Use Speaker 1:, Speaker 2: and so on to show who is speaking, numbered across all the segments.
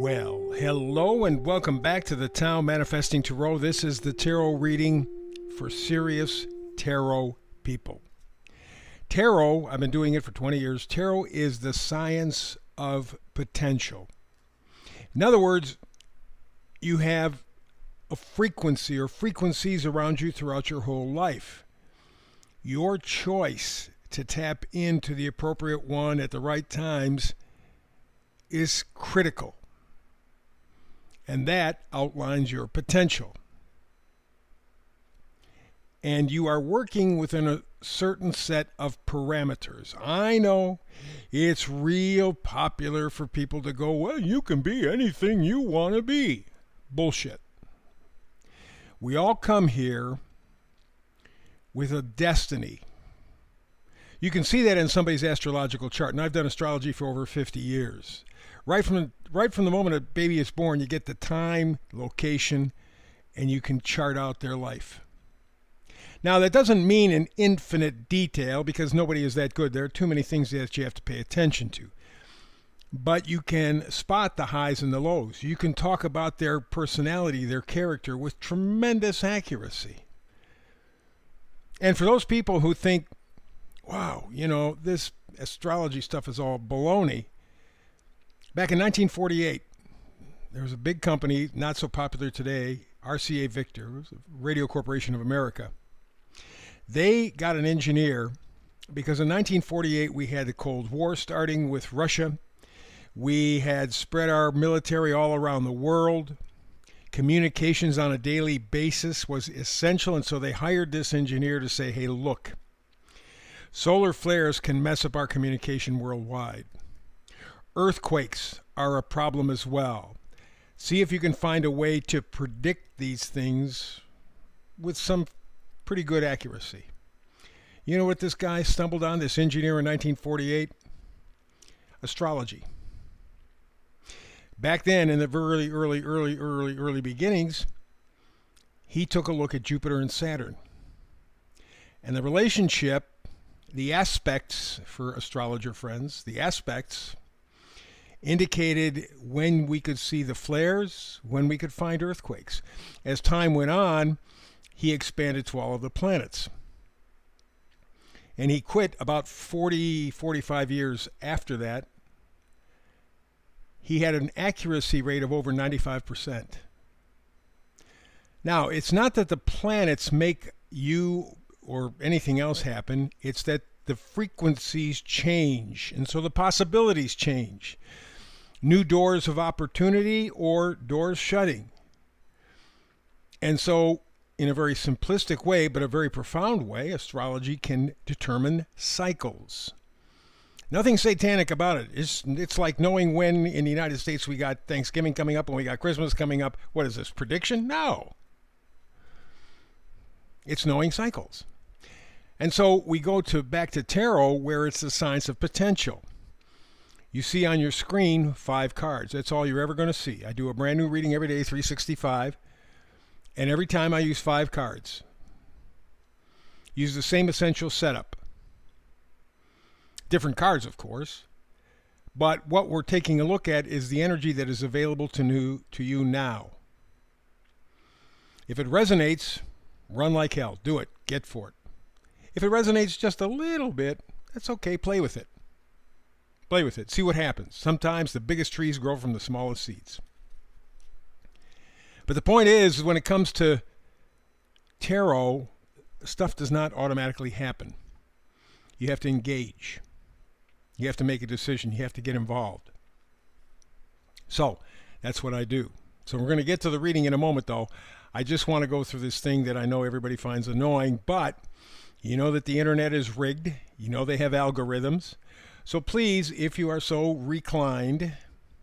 Speaker 1: Well, hello and welcome back to the Tao Manifesting Tarot. This is the tarot reading for serious tarot people. Tarot, I've been doing it for 20 years. Tarot is the science of potential. In other words, you have a frequency or frequencies around you throughout your whole life. Your choice to tap into the appropriate one at the right times is critical. And that outlines your potential. And you are working within a certain set of parameters. I know it's real popular for people to go, well, you can be anything you want to be. Bullshit. We all come here with a destiny. You can see that in somebody's astrological chart, and I've done astrology for over 50 years. Right from the moment a baby is born, you get the time, location, and you can chart out their life. Now, that doesn't mean in infinite detail, because nobody is that good. There are too many things that you have to pay attention to. But you can spot the highs and the lows. You can talk about their personality, their character, with tremendous accuracy. And for those people who think, wow, this astrology stuff is all baloney, back in 1948, there was a big company, not so popular today, RCA Victor, it was Radio Corporation of America. They got an engineer because in 1948 we had the Cold War starting with Russia. We had spread our military all around the world. Communications on a daily basis was essential, and so they hired this engineer to say, hey, look, solar flares can mess up our communication worldwide. Earthquakes are a problem as well. See if you can find a way to predict these things with some pretty good accuracy. You know what this guy stumbled on, this engineer in 1948? Astrology. Back then, in the very early beginnings, he took a look at Jupiter and Saturn. And the relationship, the aspects for astrologer friends, the aspects indicated when we could see the flares, when we could find earthquakes. As time went on, he expanded to all of the planets. And he quit about 45 years after that. He had an accuracy rate of over 95%. Now, it's not that the planets make you or anything else happen. It's that the frequencies change, and so the possibilities change. New doors of opportunity or doors shutting. And so, in a very simplistic way, but a very profound way, astrology can determine cycles. Nothing satanic about it. It's like knowing when in the United States we got Thanksgiving coming up and we got Christmas coming up. What is this, prediction? No. It's knowing cycles. And so we go back to tarot, where it's the science of potential. You see on your screen 5 cards. That's all you're ever going to see. I do a brand new reading every day, 365. And every time I use 5 cards. Use the same essential setup. Different cards, of course. But what we're taking a look at is the energy that is available to you now. If it resonates, run like hell. Do it. Get for it. If it resonates just a little bit, that's okay. Play with it. Play with it. See what happens. Sometimes the biggest trees grow from the smallest seeds. But the point is, when it comes to tarot, stuff does not automatically happen. You have to engage. You have to make a decision. You have to get involved. So, that's what I do. So we're going to get to the reading in a moment, though. I just want to go through this thing that I know everybody finds annoying, but you know that the internet is rigged. You know they have algorithms. So please, if you are so reclined,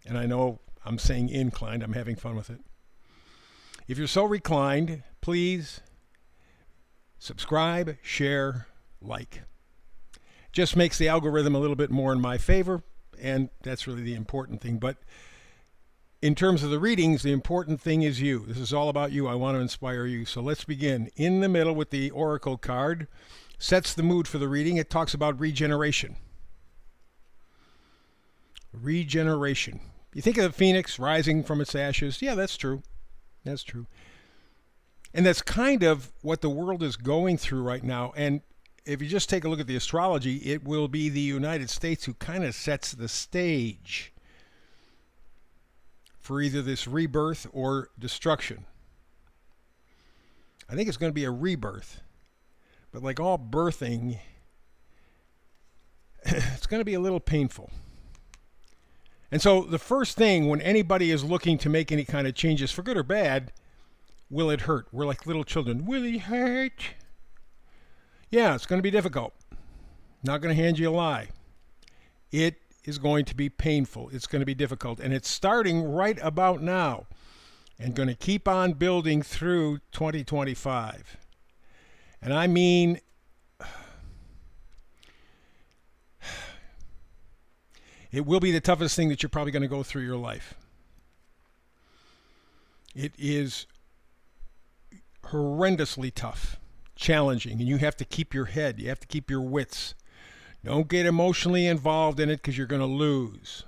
Speaker 1: and I know I'm saying inclined, I'm having fun with it. If you're so reclined, please subscribe, share, like. Just makes the algorithm a little bit more in my favor, and that's really the important thing. But in terms of the readings, the important thing is you. This is all about you. I want to inspire you. So let's begin. In the middle with the Oracle card, sets the mood for the reading. It talks about regeneration. Regeneration. You think of the phoenix rising from its ashes. Yeah, that's true. That's true. And that's kind of what the world is going through right now. And if you just take a look at the astrology, it will be the United States who kind of sets the stage for either this rebirth or destruction. I think it's going to be a rebirth. But like all birthing, it's going to be a little painful. And so the first thing when anybody is looking to make any kind of changes, for good or bad, will it hurt? We're like little children. Will it hurt? Yeah, it's going to be difficult. Not going to hand you a lie. It is going to be painful. It's going to be difficult. And it's starting right about now and going to keep on building through 2025. And I mean, it will be the toughest thing that you're probably going to go through your life. It is horrendously tough, challenging, and you have to keep your head. You have to keep your wits. Don't get emotionally involved in it because you're going to lose.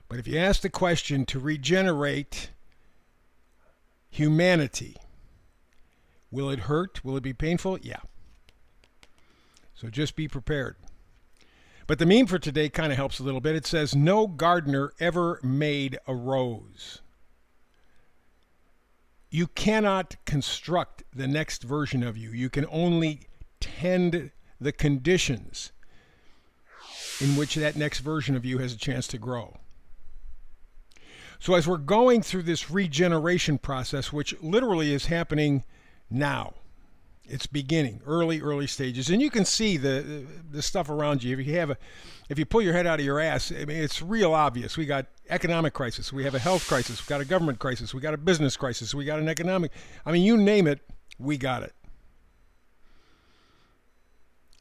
Speaker 1: But if you ask the question to regenerate humanity, will it hurt? Will it be painful? Yeah. So just be prepared. But the meme for today kind of helps a little bit. It says, no gardener ever made a rose. You cannot construct the next version of you. You can only tend the conditions in which that next version of you has a chance to grow. So as we're going through this regeneration process, which literally is happening now, it's beginning, early stages, and you can see the stuff around you. If you pull your head out of your ass, I mean, it's real obvious. We got economic crisis, we have a health crisis, we got a government crisis, we got a business crisis, we got an economic. I mean, you name it, we got it.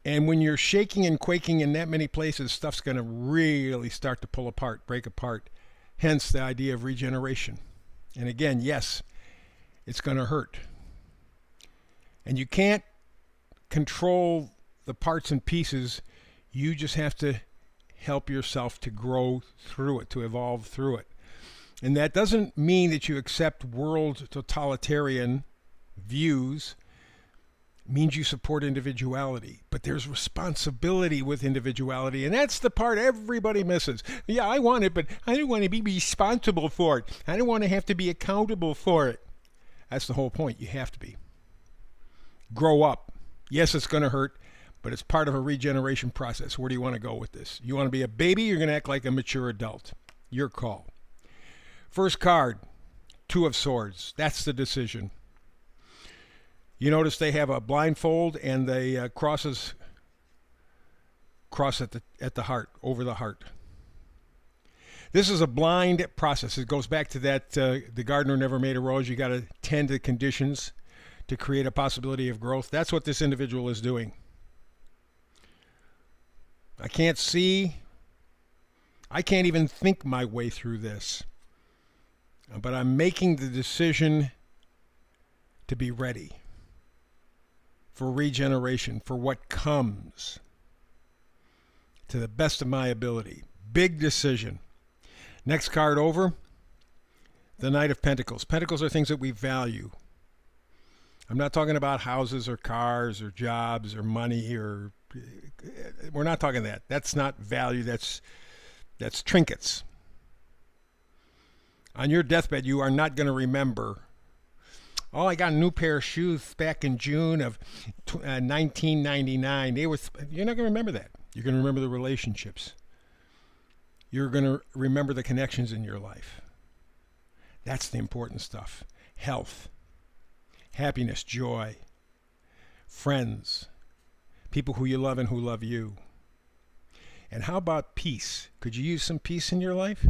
Speaker 1: And when you're shaking and quaking in that many places, stuff's going to really start to pull apart, break apart. Hence the idea of regeneration. And again, yes, it's going to hurt. And you can't control the parts and pieces. You just have to help yourself to grow through it, to evolve through it. And that doesn't mean that you accept world totalitarian views. It means you support individuality. But there's responsibility with individuality. And that's the part everybody misses. Yeah, I want it, but I don't want to be responsible for it. I don't want to have to be accountable for it. That's the whole point. You have to be. Grow up. Yes, it's going to hurt, but it's part of a regeneration process. Where do you want to go with this? You want to be a baby? You're going to act like a mature adult. Your call. First card, Two of Swords. That's the decision. You notice they have a blindfold and they cross at the heart, over the heart. This is a blind process. It goes back to that the gardener never made a rose. You got to tend to conditions to create a possibility of growth. That's what this individual is doing. I can't see. I can't even think my way through this. But I'm making the decision to be ready for regeneration, for what comes, to the best of my ability. Big decision. Next card over, the Knight of Pentacles. Pentacles are things that we value. I'm not talking about houses or cars or jobs or money or... We're not talking that. That's not value. That's trinkets. On your deathbed, you are not going to remember, oh, I got a new pair of shoes back in June of 1999. You're not going to remember that. You're going to remember the relationships. You're going to remember the connections in your life. That's the important stuff. Health, happiness, joy, friends, people who you love and who love you. And how about peace? Could you use some peace in your life?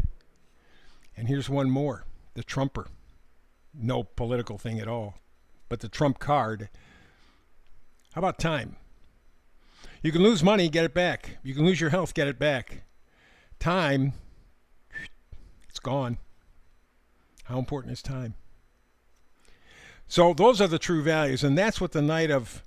Speaker 1: And here's one more, the Trumper. No political thing at all, but the Trump card. How about time? You can lose money, get it back. You can lose your health, get it back. Time, it's gone. How important is time? So those are the true values, and that's what the Knight of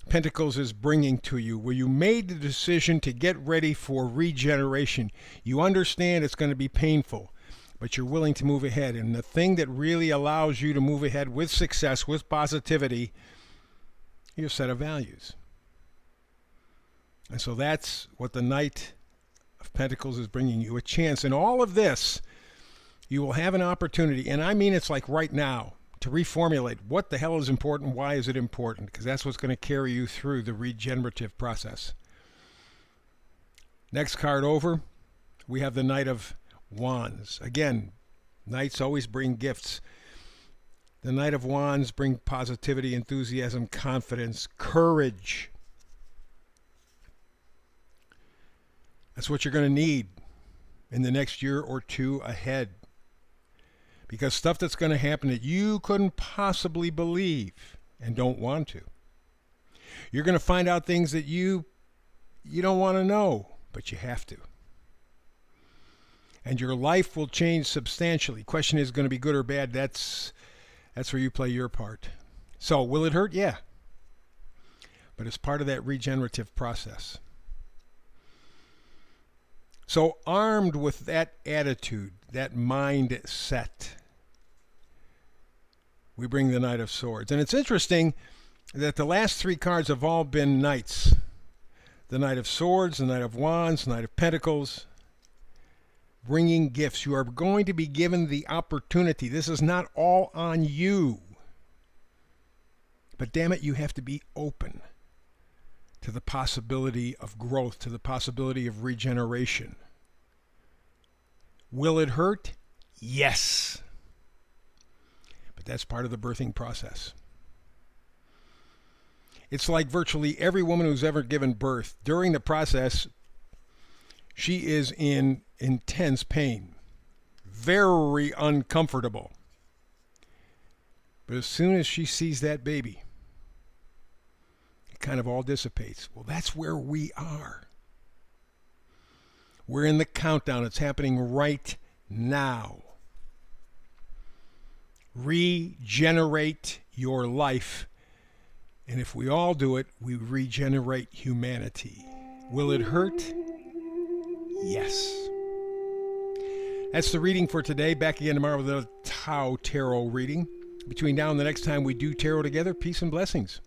Speaker 1: Pentacles is bringing to you, where you made the decision to get ready for regeneration. You understand it's going to be painful. but you're willing to move ahead. And the thing that really allows you to move ahead with success, with positivity, your set of values. And so that's what the Knight of Pentacles is bringing you, a chance. In all of this, you will have an opportunity, and I mean it's like right now, to reformulate what the hell is important, why is it important, because that's what's going to carry you through the regenerative process. Next card over, we have the Knight of Wands. Again, Knights always bring gifts. The Knight of Wands bring positivity, enthusiasm, confidence, courage. That's what you're going to need in the next year or two ahead. Because stuff that's going to happen that you couldn't possibly believe and don't want to. You're going to find out things that you don't want to know, but you have to. And your life will change substantially. Question is going to be good or bad. That's where you play your part. So will it hurt? Yeah. But it's part of that regenerative process. So armed with that attitude, that mindset, we bring the Knight of Swords. And it's interesting that the last three cards have all been knights. The Knight of Swords, the Knight of Wands, the Knight of Pentacles, bringing gifts. You are going to be given the opportunity. This is not all on you. But damn it, you have to be open to the possibility of growth, to the possibility of regeneration. Will it hurt? Yes. But that's part of the birthing process. It's like virtually every woman who's ever given birth. During the process, she is in intense pain, very uncomfortable. But as soon as she sees that baby, it kind of all dissipates. Well, that's where we are. We're in the countdown. It's happening right now. Regenerate your life. And if we all do it, we regenerate humanity. Will it hurt? Yes. That's the reading for today. Back again tomorrow with a Tao Tarot reading. Between now and the next time we do tarot together, peace and blessings.